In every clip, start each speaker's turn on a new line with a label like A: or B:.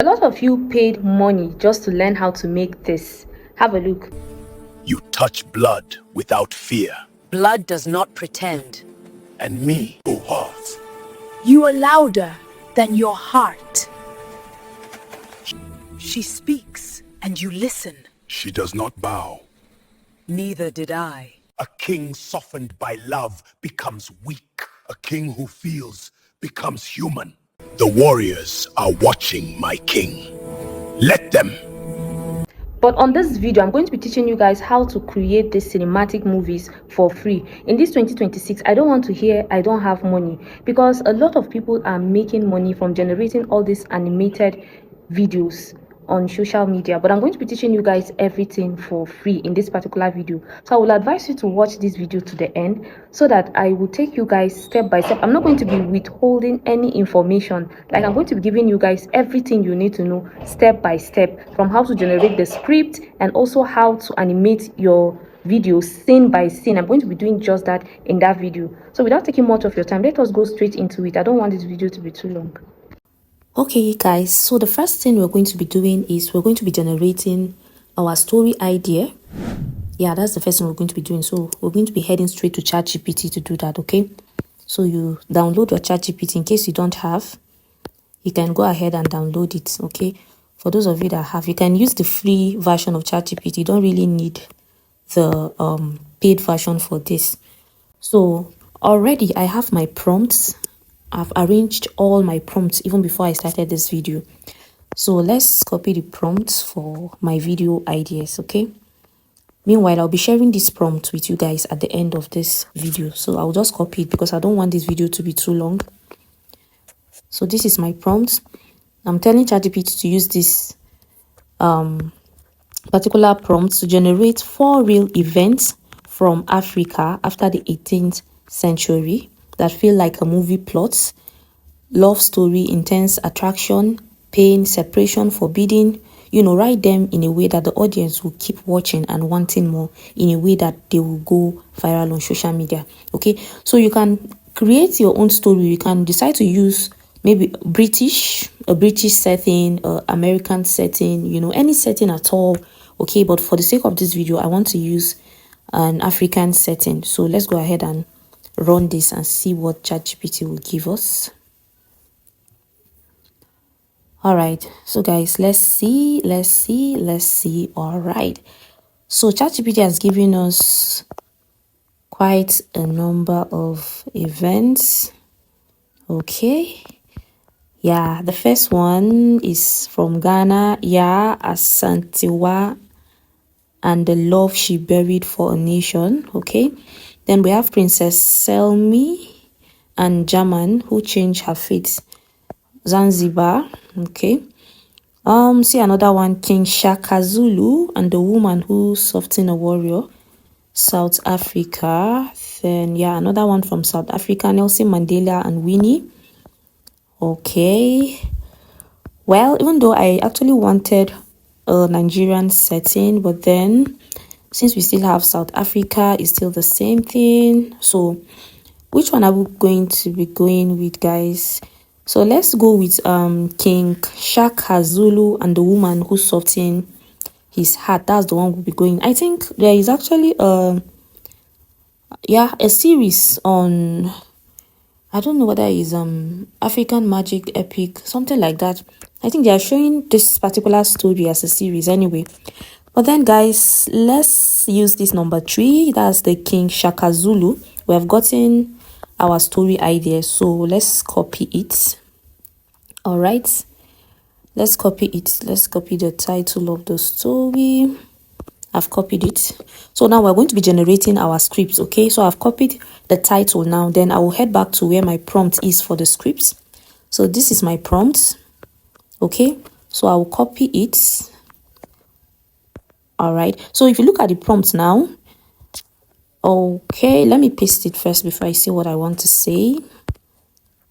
A: A lot of you paid money just to learn how to make this. Have a look.
B: You touch blood without fear.
C: Blood does not pretend.
B: And me go hard.
C: You are louder than your heart. She speaks and you listen.
B: She does not bow.
C: Neither did I.
B: A king softened by love becomes weak. A king who feels becomes human. The warriors are watching my king. Let them.
A: But on this video, I'm going to be teaching you guys how to create these cinematic movies for free. In this 2026, I don't want to hear I don't have money, because a lot of people are making money from generating all these animated videos on social media. But I'm going to be teaching you guys everything for free in this particular video. So I will advise you to watch this video to the end so that I will take you guys step by step. I'm not going to be withholding any information. Like, I'm going to be giving you guys everything you need to know step by step, from how to generate the script and also how to animate your video scene by scene. I'm going to be doing just that in that video. So without taking much of your time, let us go straight into it. I don't want this video to be too long.
D: Okay guys, so the first thing we're going to be doing is we're going to be generating our story idea. Yeah, that's the first thing we're going to be doing. So we're going to be heading straight to ChatGPT to do that, okay? So you download your ChatGPT. In case you don't have, you can go ahead and download it, okay? For those of you that have, you can use the free version of ChatGPT. You don't really need the paid version for this. So already I have my prompts. I've arranged all my prompts even before I started this video. So let's copy the prompts for my video ideas, okay? Meanwhile, I'll be sharing this prompt with you guys at the end of this video. So I'll just copy it because I don't want this video to be too long. So this is my prompt. I'm telling ChatGPT to use this particular prompt to generate 4 real events from Africa after the 18th century that feel like a movie plot: love story, intense attraction, pain, separation, forbidding. You know, write them in a way that the audience will keep watching and wanting more, in a way that they will go viral on social media. Okay, so you can create your own story. You can decide to use maybe a British setting, American setting, you know, any setting at all. Okay, but for the sake of this video, I want to use an African setting. So let's go ahead and run this and see what ChatGPT will give us. All right, so guys, let's see. All right, so ChatGPT has given us quite a number of events. Okay, yeah, the first one is from Ghana. Yeah, Asantewa and the love she buried for a nation. Okay, then we have Princess Selmi and German who changed her fate, Zanzibar. Okay, see another one, King Shaka Zulu and the woman who softened a warrior, South Africa. Then yeah, another one from South Africa, Nelson Mandela and Winnie. Okay, well, even though I actually wanted a Nigerian setting, but then since we still have South Africa, it's still the same thing. So which one are we going to be going with, guys? So let's go with King Shaka Zulu and the woman who softened his heart. That's the one we'll be going. I think there is actually a series on, I don't know whether it's African Magic Epic, something like that. I think they are showing this particular story as a series anyway. But then guys, let's use this number 3. That's the King Shaka Zulu. We have gotten our story idea, so let's copy it. All right, let's copy it. Let's copy the title of the story. I've copied it. So now we're going to be generating our scripts. Okay, so I've copied the title now. Then I will head back to where my prompt is for the scripts. So this is my prompt. Okay, so I will copy it. All right, so if you look at the prompt now, okay, let me paste it first before I say what I want to say,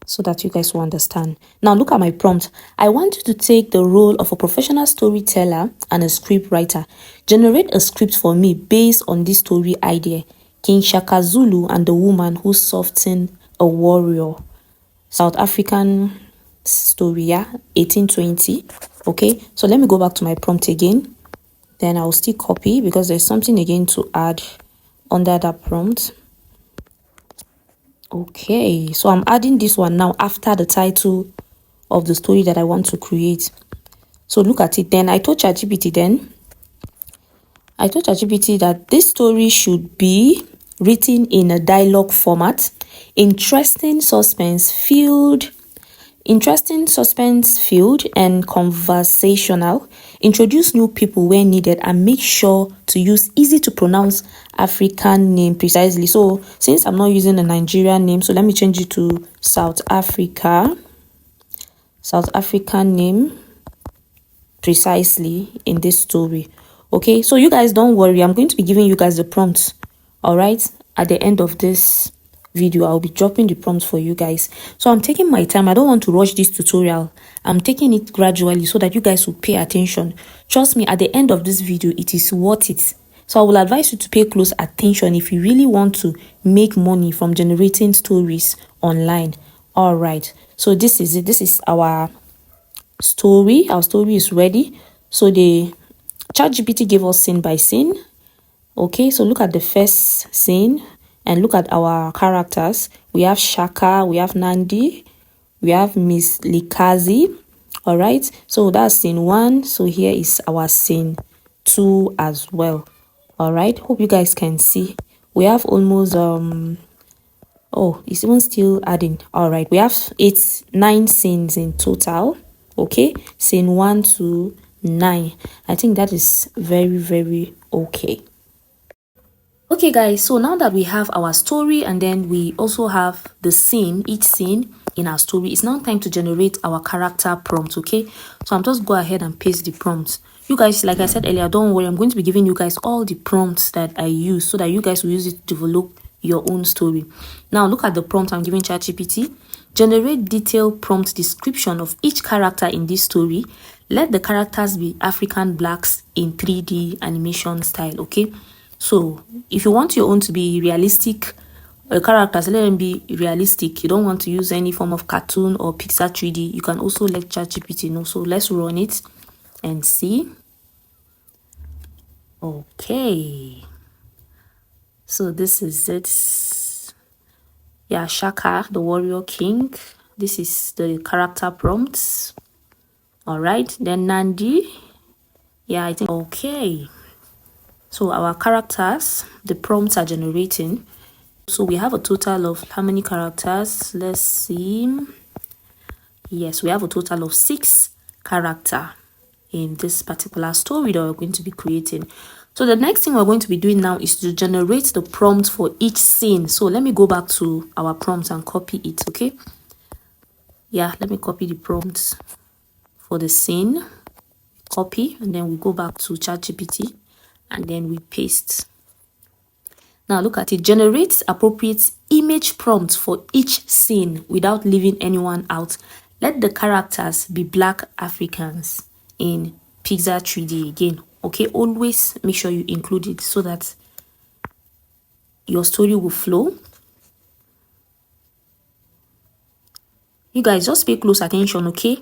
D: so that you guys will understand. Now look at my prompt. I want you to take the role of a professional storyteller and a script writer. Generate a script for me based on this story idea: King Shaka Zulu and the woman who softened a warrior. South African story, yeah, 1820. Okay, so let me go back to my prompt again. Then I'll still copy because there's something again to add under that prompt. Okay, so I'm adding this one now after the title of the story that I want to create. So look at it. Then I told ChatGPT that this story should be written in a dialogue format, interesting suspense filled and conversational. Introduce new people where needed and make sure to use easy to pronounce African name precisely. So since I'm not using a Nigerian name, so let me change it to South African name precisely in this story. Okay, so you guys don't worry, I'm going to be giving you guys the prompts. All right, at the end of this video I'll be dropping the prompts for you guys. So I'm taking my time. I don't want to rush this tutorial. I'm taking it gradually so that you guys will pay attention. Trust me, at the end of this video it is worth it. So I will advise you to pay close attention if you really want to make money from generating stories online. All right, so this is it. This is our story. Our story is ready. So the ChatGPT gave us scene by scene. Okay, so look at the first scene and look at our characters. We have Shaka, we have Nandi, we have Miss Likazi. All right, so that's scene 1. So here is our scene 2 as well. All right, hope you guys can see. We have almost oh, it's even still adding. All right, we have 9 scenes in total. Okay, scene 1 to 9. I think that is very okay. Okay guys, so now that we have our story and then we also have the scene, each scene in our story, it's now time to generate our character prompt. Okay, so I'm just go ahead and paste the prompts. You guys, like I said earlier, don't worry, I'm going to be giving you guys all the prompts that I use so that you guys will use it to develop your own story. Now look at the prompt I'm giving ChatGPT. Generate detailed prompt description of each character in this story. Let the characters be African blacks in 3D animation style. Okay, so if you want your own to be realistic, characters, let them be realistic. You don't want to use any form of cartoon or Pixar 3D, you can also let ChatGPT know. So let's run it and see. Okay, so this is it. Yeah, Shaka, the warrior king. This is the character prompts. All right, then Nandi. Yeah, I think okay. So our characters, the prompts are generating. So we have a total of how many characters? Let's see. Yes, we have a total of 6 characters in this particular story that we're going to be creating. So the next thing we're going to be doing now is to generate the prompt for each scene. So let me go back to our prompts and copy it. Okay, yeah, let me copy the prompts for the scene. Copy, and then we go back to ChatGPT and then we paste. Now look at it. Generate appropriate image prompts for each scene without leaving anyone out. Let the characters be black Africans in Pixar 3D again. Okay, always make sure you include it so that your story will flow. You guys just pay close attention, okay?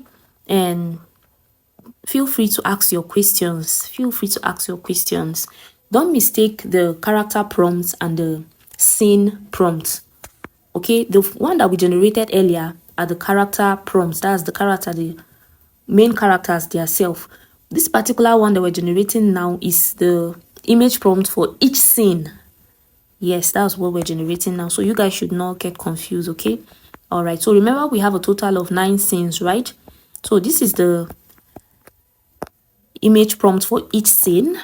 D: And feel free to ask your questions. Don't mistake the character prompts and the scene prompts. Okay, the one that we generated earlier are the character prompts. That's the character, the main characters themselves. This particular one that we're generating now is the image prompt for each scene. Yes, that's what we're generating now. So you guys should not get confused, okay? All right, so remember we have a total of 9 scenes, right? So this is the image prompt for each scene.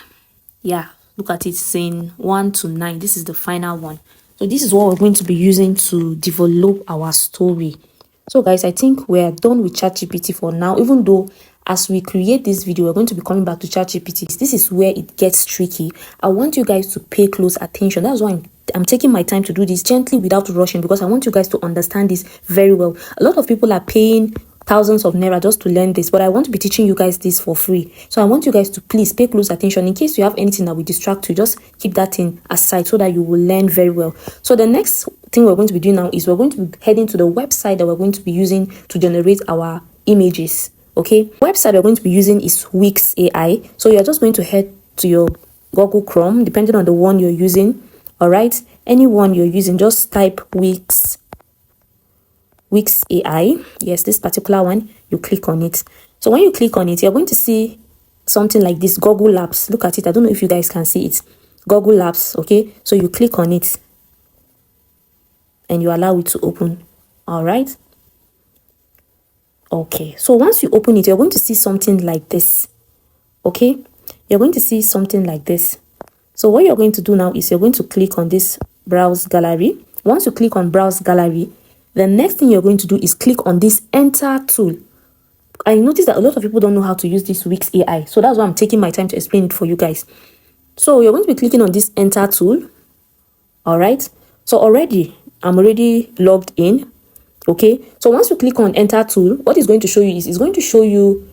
D: Yeah, look at it, scene 1 to 9. This is the final one. So this is what we're going to be using to develop our story. So guys, I think we're done with ChatGPT for now, even though as we create this video, we're going to be coming back to ChatGPT. This is where it gets tricky. I want you guys to pay close attention. That's why I'm taking my time to do this gently without rushing, because I want you guys to understand this very well. A lot of people are paying thousands of naira just to learn this, but I want to be teaching you guys this for free. So I want you guys to please pay close attention. In case you have anything that will distract you, just keep that thing aside so that you will learn very well. So the next thing we're going to be doing now is we're going to be heading to the website that we're going to be using to generate our images. Okay, website we're going to be using is Wix AI. So you're just going to head to your Google Chrome, depending on the one you're using. All right, any one you're using, just type Wix AI. Yes, this particular one, you click on it. So when you click on it, you're going to see something like this, Google Labs. Look at it. I don't know if you guys can see it. Google Labs. Okay, so you click on it and you allow it to open. All right. Okay, so once you open it, you're going to see something like this. Okay, you're going to see something like this. So what you're going to do now is you're going to click on this browse gallery. Once you click on browse gallery, the next thing you're going to do is click on this enter tool. I noticed that a lot of people don't know how to use this Wix AI, so that's why I'm taking my time to explain it for you guys. So you're going to be clicking on this enter tool. All right, so I'm already logged in. Okay, so once you click on enter tool, what it's going to show you is it's going to show you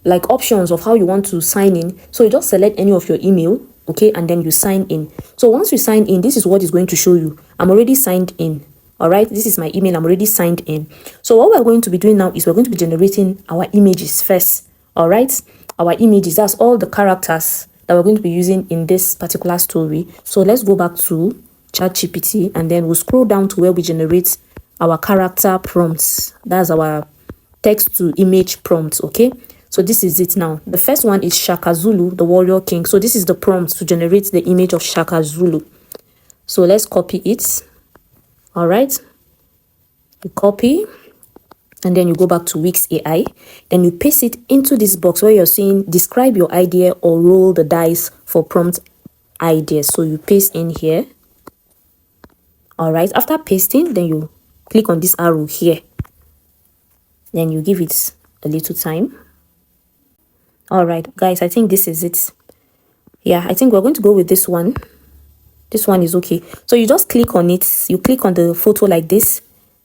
D: like options of how you want to sign in. So you just select any of your email, okay, and then you sign in. So once you sign in, this is what it's going to show you. I'm already signed in. All right, this is my email. I'm already signed in. So what we're going to be doing now is we're going to be generating our images first. All right, our images, that's all the characters that we're going to be using in this particular story. So let's go back to ChatGPT and then we'll scroll down to where we generate our character prompts. That's our text to image prompt. Okay, so this is it now. The first one is Shaka Zulu, the warrior king. So this is the prompt to generate the image of Shaka Zulu. So let's copy it. All right, you copy and then you go back to Wix AI, then you paste it into this box where you're saying describe your idea or roll the dice for prompt ideas. So you paste in here. All right, after pasting, then you click on this arrow here, then you give it a little time. All right, guys, I think this is it. Yeah, I think we're going to go with this one. This one is okay. So you just click on it, you click on the photo like this,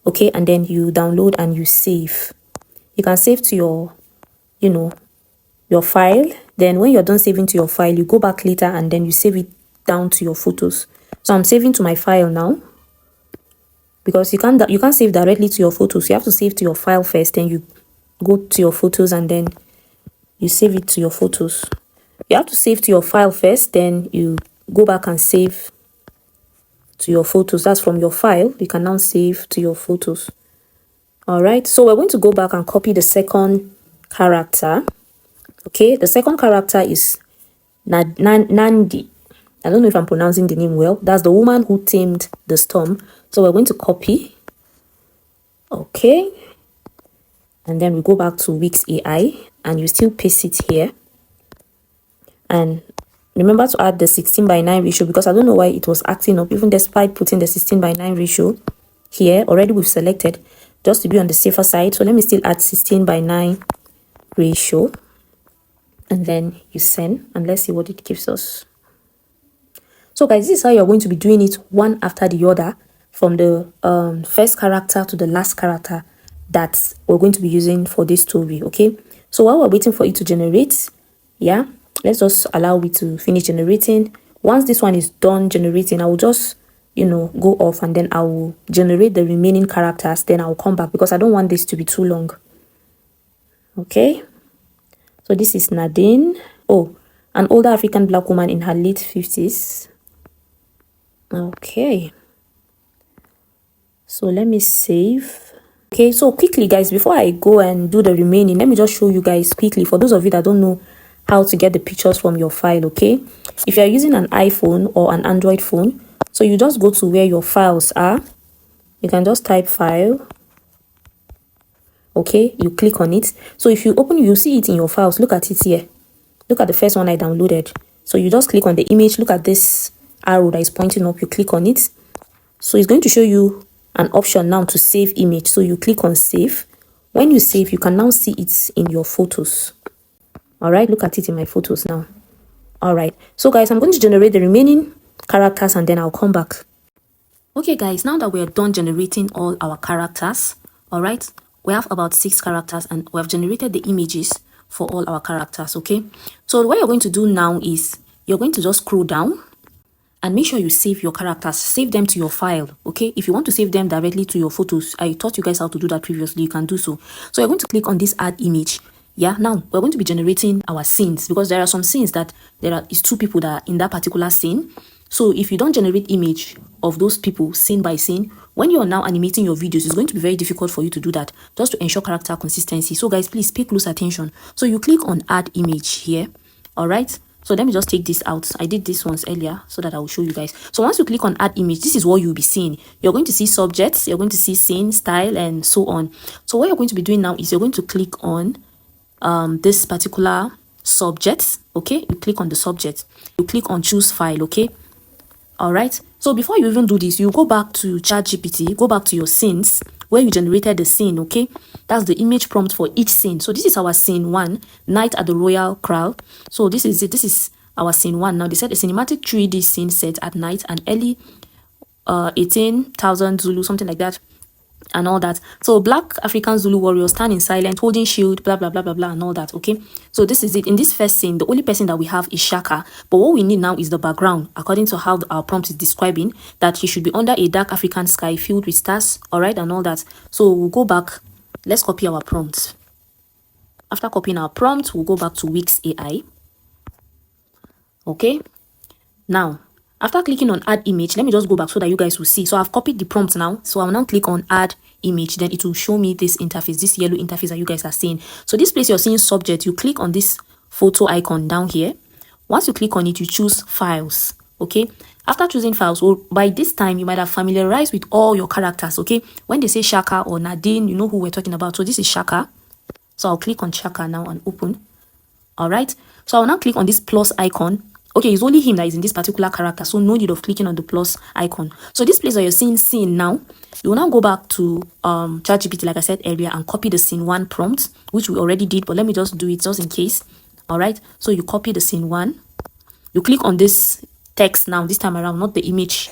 D: okay, and then you download and you save. You can save to your your file. Then when you're done saving to your file, you go back later and then you save it down to your photos. So I'm saving to my file now, because you can't save directly to your photos. You have to save to your file first, then you go to your photos and then you save it to your photos. You have to save to your file first, then you go back and save to your photos. That's from your file. You can now save to your photos. All right, so we're going to go back and copy the second character. Okay, the second character is Nandi. I don't know if I'm pronouncing the name well. That's the woman who tamed the storm. So we're going to copy. Okay, and then we go back to Wix AI and you still paste it here. And remember to add the 16:9 ratio, because I don't know why it was acting up even despite putting the 16:9 ratio here. Already we've selected, just to be on the safer side. So let me still add 16:9 ratio and then you send, and let's see what it gives us. So guys, this is how you're going to be doing it one after the other, from the first character to the last character that we're going to be using for this story. Okay, so while we're waiting for it to generate, yeah, let's just allow it to finish generating. Once this one is done generating, I will just go off and then I will generate the remaining characters, then I'll come back because I don't want this to be too long. Okay, so this is Nadine. Oh, an older African black woman in her late 50s. Okay, so let me save. Okay, so quickly guys, before I go and do the remaining, let me just show you guys quickly, for those of you that don't know how to get the pictures from your file. Okay, if you're using an iPhone or an Android phone, so you just go to where your files are. You can just type file. Okay, you click on it. So if you open, you see it in your files. Look at it here. Look at the first one I downloaded. So you just click on the image. Look at this arrow that is pointing up. You click on it. So it's going to show you an option now to save image. So you click on save. When you save, you can now see it in your photos. All right, look at it in my photos now. All right, so guys, I'm going to generate the remaining characters and then I'll come back. Okay guys, now that we're done generating all our characters, all right, we have about 6 characters and we have generated the images for all our characters. Okay, so what you're going to do now is you're going to just scroll down and make sure you save your characters, save them to your file. Okay, if you want to save them directly to your photos, I taught you guys how to do that previously. You can do so. So you're going to click on this add image. Yeah, now we're going to be generating our scenes, because there are some scenes that is 2 people that are in that particular scene. So if you don't generate image of those people scene by scene, when you're now animating your videos, it's going to be very difficult for you to do that, just to ensure character consistency. So guys, please pay close attention. So you click on add image here. All right, so let me just take this out. I did this once earlier so that I will show you guys. So once you click on add image, this is what you'll be seeing. You're going to see subjects, you're going to see scene, style, and so on. So what you're going to be doing now is you're going to click on this particular subject. Okay, you click on the subject, you click on choose file. Okay, all right. So before you even do this, you go back to ChatGPT, go back to your scenes where you generated the scene. Okay, that's the image prompt for each scene. So this is our scene 1, night at the royal crowd. So this is it. This is our scene 1. Now they said a cinematic 3D scene set at night and early 18,000 Zulu, something like that, and all that. So black African Zulu warriors stand in silence, holding shield, blah blah blah blah blah, and all that. Okay, so this is it. In this first scene, the only person that we have is Shaka, but what we need now is the background, according to how our prompt is describing, that he should be under a dark African sky filled with stars, all right, and all that. So we'll go back. Let's copy our prompt. After copying our prompt, we'll go back to Wix AI. Okay, now after clicking on add image, let me just go back so that you guys will see. So I've copied the prompt now. So I'll now click on add image. Then it will show me this interface, this yellow interface that you guys are seeing. So this place you're seeing subject, you click on this photo icon down here. Once you click on it, you choose files. Okay, after choosing files, well, by this time you might have familiarized with all your characters. Okay, when they say Shaka or Nadine, you know who we're talking about. So this is Shaka. So I'll click on Shaka now and open. All right, so I'll now click on this plus icon. Okay, it's only him that is in this particular character, so no need of clicking on the plus icon. So this place that you're seeing scene now, you will now go back to ChatGPT, like I said earlier, and copy the scene 1 prompt, which we already did, but let me just do it just in case. All right, so you copy the scene 1, you click on this text now, this time around, not the image.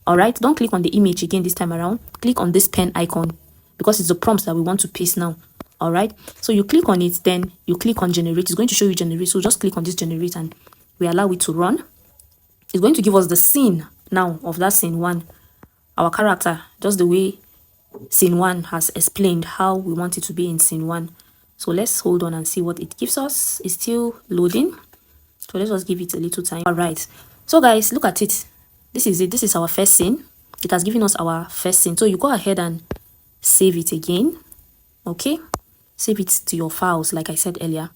D: All right, don't click on the image again this time around. Click on this pen icon, because it's the prompt that we want to paste now. All right, so you click on it, then you click on generate. It's going to show you generate, so just click on this generate and we allow it to run. It's going to give us the scene now of that scene 1, our character, just the way scene 1 has explained how we want it to be in scene 1. So let's hold on and see what it gives us. It's still loading, so let's just give it a little time. All right, so guys, look at it. This is it. This is our first scene. It has given us our first scene. So you go ahead and save it again. Okay, save it to your files like I said earlier.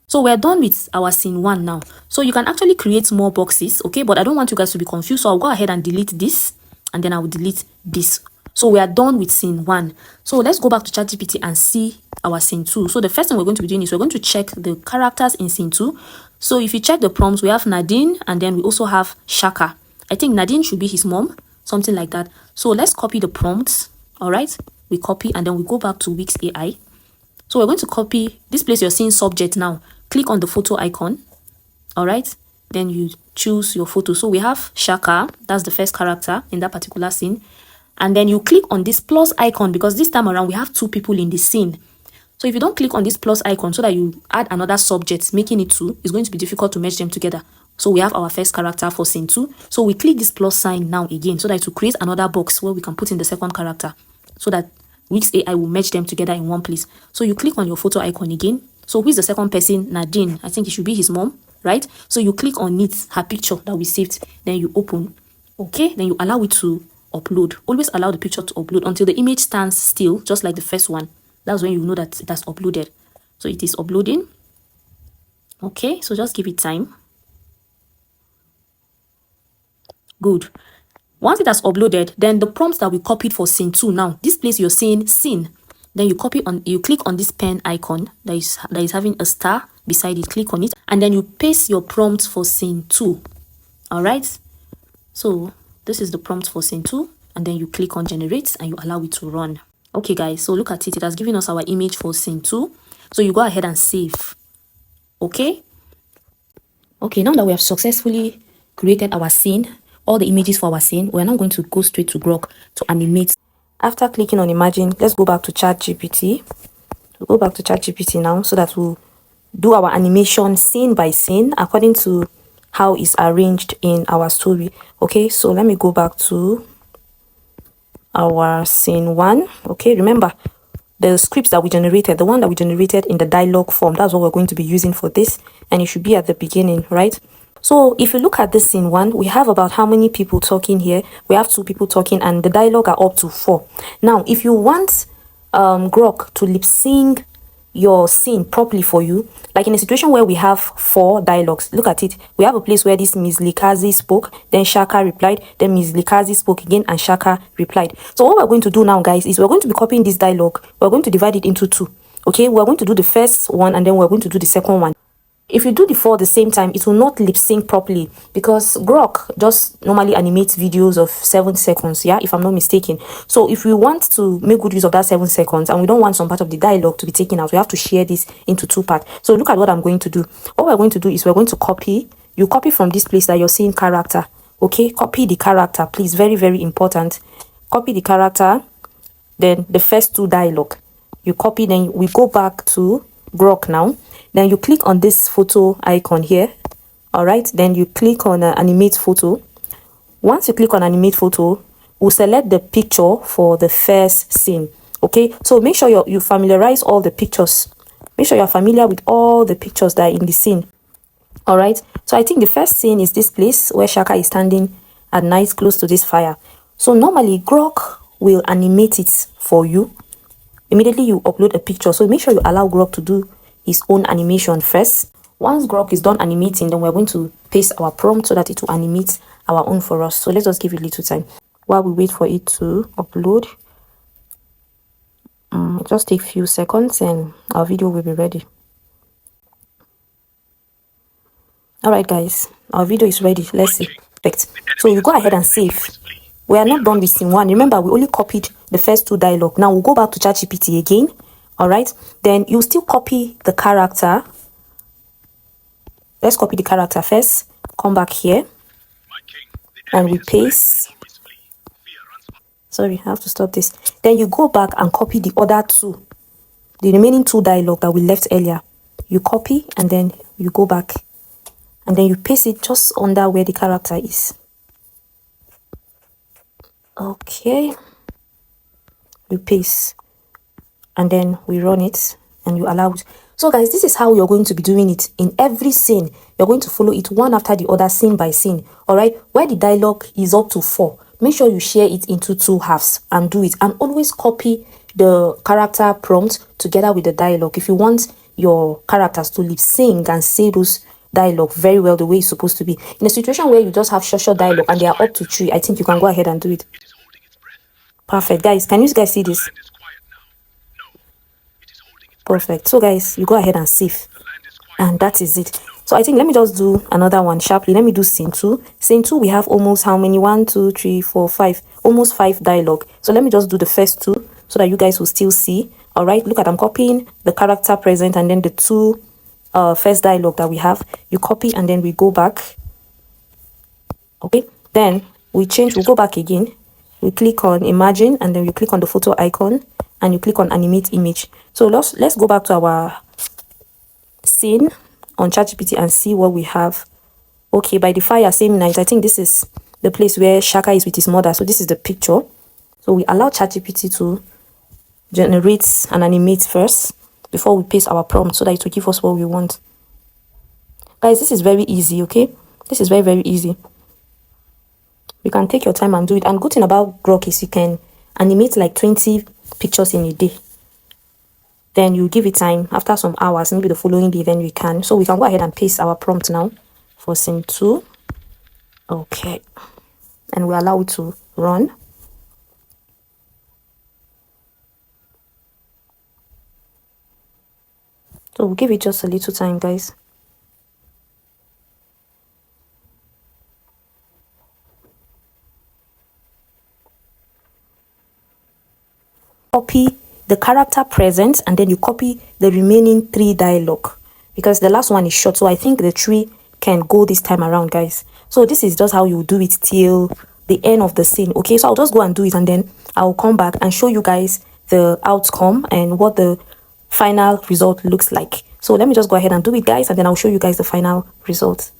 D: So we're done with our scene 1 now. So you can actually create more boxes, okay, but I don't want you guys to be confused, so I'll go ahead and delete this, and then I will delete this. So we are done with scene 1. So let's go back to ChatGPT and see our scene 2. So the first thing we're going to be doing is we're going to check the characters in scene 2. So if you check the prompts, we have Nadine, and then we also have Shaka. I think Nadine should be his mom, something like that. So let's copy the prompts. All right, we copy, and then we go back to Wix AI. So we're going to copy this place you're seeing subject now. Click on the photo icon. All right, then you choose your photo. So we have Shaka, that's the first character in that particular scene, and then you click on this plus icon, because this time around we have 2 people in the scene. So if you don't click on this plus icon so that you add another subject making it 2, it's going to be difficult to merge them together. So we have our first character for scene 2. So we click this plus sign now again so that it will create another box where we can put in the second character, so that Wix AI will merge them together in one place. So you click on your photo icon again. So who is the second person? Nadine. I think it should be his mom, right? So you click on it, her picture that we saved, then you open. Okay, then you allow it to upload. Always allow the picture to upload until the image stands still, just like the first one. That's when you know that it has uploaded. So it is uploading. Okay, so just give it time. Good. Once it has uploaded, then the prompts that we copied for scene 2 now, this place you're seeing scene, then you click on this pen icon that is having a star beside it. Click on it, and then you paste your prompt for scene 2. All right, so this is the prompt for scene 2, and then you click on generate and you allow it to run. Okay guys, so look at it. It has given us our image for scene 2. So you go ahead and save. Okay, now that we have successfully created our scene, all the images for our scene, we're now going to go straight to Grok to animate. After clicking on imagine, let's go back to ChatGPT. We'll go back to ChatGPT now so that we'll do our animation scene by scene according to how it's arranged in our story. Okay, so let me go back to our scene 1. Okay, remember the scripts that we generated, the one that we generated in the dialogue form, that's what we're going to be using for this, and it should be at the beginning, right? So if you look at this scene 1, we have about how many people talking here? We have 2 people talking, and the dialogue are up to 4. Now if you want Grok to lip sync your scene properly for you, like in a situation where we have 4 dialogues, look at it. We have a place where this Ms. Likazi spoke, then Shaka replied, then Ms. Likazi spoke again, and Shaka replied. So what we're going to do now, guys, is we're going to be copying this dialogue. We're going to divide it into 2. Okay, we're going to do the first one, and then we're going to do the second one. If you do the 4 at the same time, it will not lip sync properly, because Grok just normally animates videos of 7 seconds, yeah, if I'm not mistaken. So if we want to make good use of that 7 seconds and we don't want some part of the dialogue to be taken out, we have to share this into 2 parts. So look at what I'm going to do. What we're going to do is we're going to copy. You copy from this place that you're seeing character. Okay, copy the character, please. Very, very important. Copy the character, then the first 2 dialogue. You copy, then we go back to Grok now. Then you click on this photo icon here. All right, then you click on animate photo. Once you click on animate photo, we'll select the picture for the first scene. Okay, so make sure you familiarize all the pictures. Make sure you're familiar with all the pictures that are in the scene. All right, so I think the first scene is this place where Shaka is standing at night close to this fire. So normally Grok will animate it for you. Immediately you upload a picture, so make sure you allow Grok to do his own animation first. Once Grok is done animating, then we're going to paste our prompt so that it will animate our own for us. So let's just give it a little time while we wait for it to upload. Just take a few seconds and our video will be ready. All right, guys, our video is ready. Let's see. Perfect. So you go ahead and save. We are not done with scene 1. Remember, we only copied the first 2 dialogue. Now we'll go back to ChatGPT again. All right, then you still copy the character. Let's copy the character first. Come back here and we paste. Sorry, I have to stop this. Then you go back and copy the other 2, the remaining 2 dialogue that we left earlier. You copy and then you go back and then you paste it just under where the character is. Okay, we paste and then we run it and you allow it. So guys, this is how you're going to be doing it in every scene. You're going to follow it one after the other, scene by scene. All right, where the dialogue is up to 4, make sure you share it into 2 halves and do it, and always copy the character prompt together with the dialogue if you want your characters to lip sync and say those dialogue very well the way it's supposed to be. In a situation where you just have short dialogue and they are up to 3, I think you can go ahead and do it. Perfect. Guys, can you guys see this? Perfect. So guys, you go ahead and save, and that is it. So I think let me just do another one sharply. Let me do scene 2. Scene 2, we have almost how many? 1, 2, 3, 4, 5, almost 5 dialogue. So let me just do the first 2 so that you guys will still see. All right, look at, I'm copying the character present and then the 2 first dialogue that we have. You copy and then we go back. Okay, then we change, we'll go back again. We click on imagine and then you click on the photo icon and you click on animate image. So let's go back to our scene on ChatGPT and see what we have. Okay, by the fire, same night. I think this is the place where Shaka is with his mother. So this is the picture. So we allow ChatGPT to generate and animate first before we paste our prompt so that it will give us what we want. Guys, this is very easy, okay? This is very, very easy. You can take your time and do it. And good thing about Grok is you can animate like 20 pictures in a day. Then you give it time after some hours, maybe the following day, then we can. So we can go ahead and paste our prompt now for scene 2. Okay. And we allow it to run. So we'll give it just a little time, guys. Copy the character present and then you copy the remaining 3 dialogue because the last one is short, so I think the 3 can go this time around, guys. So this is just how you do it till the end of the scene. Okay, so I'll just go and do it and then I'll come back and show you guys the outcome and what the final result looks like. So let me just go ahead and do it, guys, and then I'll show you guys the final result.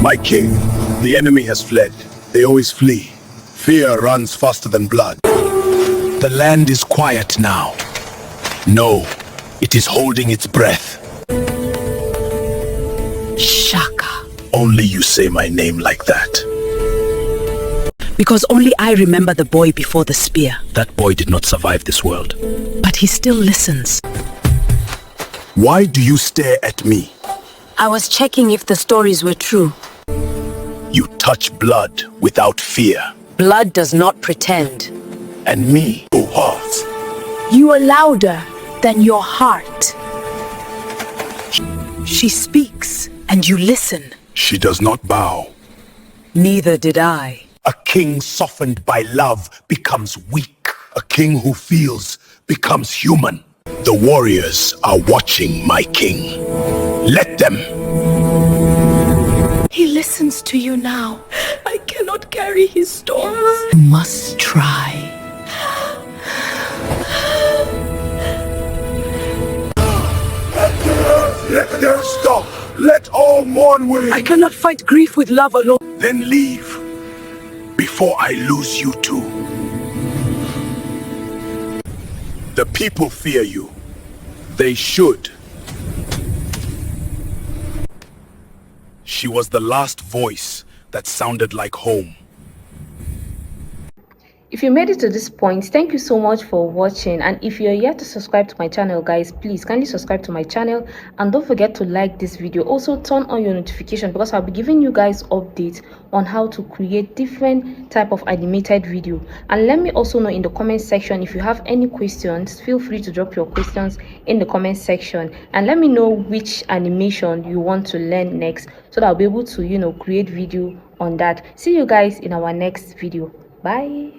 B: My king, the enemy has fled. They always flee. Fear runs faster than blood. The land is quiet now. No, it is holding its breath.
C: Shaka.
B: Only you say my name like that.
C: Because only I remember the boy before the spear.
B: That boy did not survive this world.
C: But he still listens.
B: Why do you stare at me?
C: I was checking if the stories were true.
B: You touch blood without fear.
C: Blood does not pretend.
B: And me, oh heart.
C: You are louder than your heart. She speaks, and you listen.
B: She does not bow.
C: Neither did I.
B: A king softened by love becomes weak. A king who feels becomes human. The warriors are watching my king. Let them.
C: He listens to you now. I cannot carry his storms. You must try.
B: Let them stop. Let all mourn with.
C: I cannot fight grief with love alone.
B: Then leave before I lose you too. The people fear you. They should. She was the last voice that sounded like home.
A: If you made it to this point, thank you so much for watching. And if you're yet to subscribe to my channel, guys, please kindly subscribe to my channel and don't forget to like this video. Also turn on your notification because I'll be giving you guys updates on how to create different type of animated video. And let me also know in the comment section if you have any questions. Feel free to drop your questions in the comment section and let me know which animation you want to learn next so that I'll be able to create video on that. See you guys in our next video. Bye.